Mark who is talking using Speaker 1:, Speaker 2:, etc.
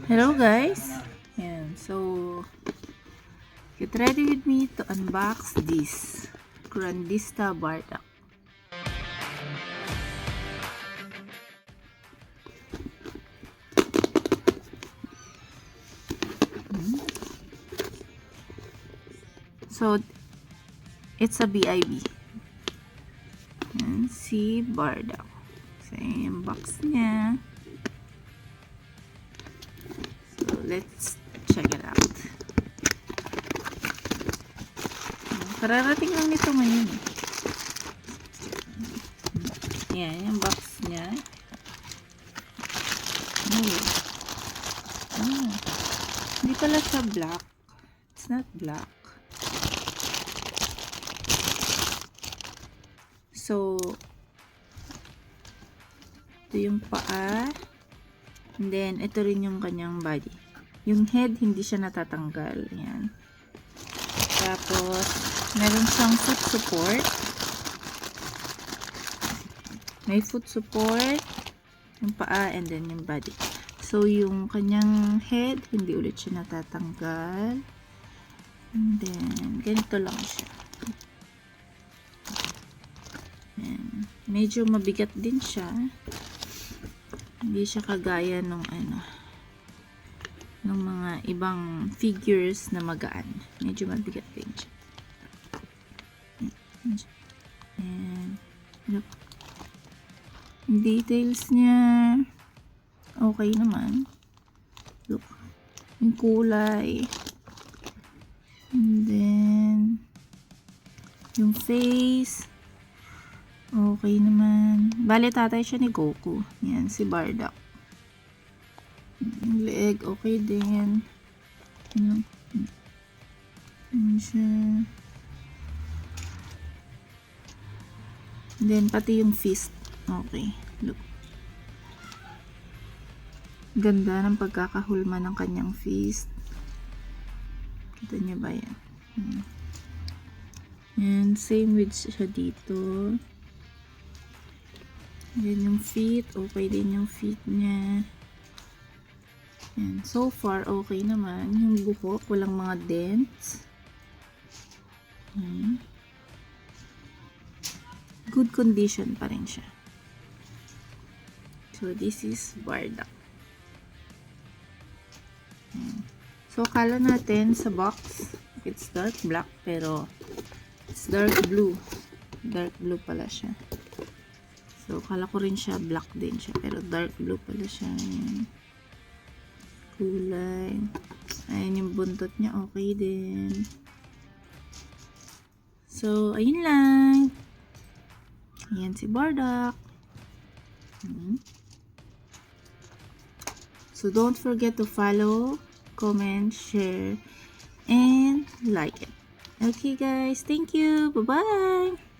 Speaker 1: Hello guys! Yan, so get ready with me to unbox this Grandista Bardak. So it's a BIB. Yan, si Bardak. So yung box niya. So let's check it out. Kararating lang nito ngayon. Yan, yung box niya. Hindi pala siya black. It's not black. So, ito yung paa. And then, ito rin yung kanyang body. Yung head, hindi siya natatanggal. Yan. Tapos, meron siyang foot support. May foot support, yung paa, and then yung body. So, yung kanyang head, hindi ulit siya natatanggal. And then, ganito lang siya. Ayan. Medyo mabigat din siya. Hindi siya kagaya nung ng mga ibang figures na magaan. Medyo mabigat din siya. And look. Details niya okay naman. Look. Yung kulay. And then yung face okay naman. Bale tatay siya ni Goku. Yan si Bardak. Yung leg okay din. Yan siya. And then pati yung fist okay. Look. Ganda ng pagkakahulma ng kanyang fist. Kita niyo ba yan? And same with siya dito. Yan yung feet. Okay din yung feet niya. Yan. So far, okay naman. Yung buhok, walang mga dents. Good condition pa rin siya. So, this is Bardak. So, kala natin sa box, it's dark black, pero it's dark blue. Dark blue pala siya. So, kala ko rin siya black din siya, pero dark blue pala siya. Ayan. Kulay. Ayan yung buntot niya, okay din. So, ayun lang. Ayan si Bardak. So, don't forget to follow, comment, share, and like it. Okay guys, thank you. Bye-bye.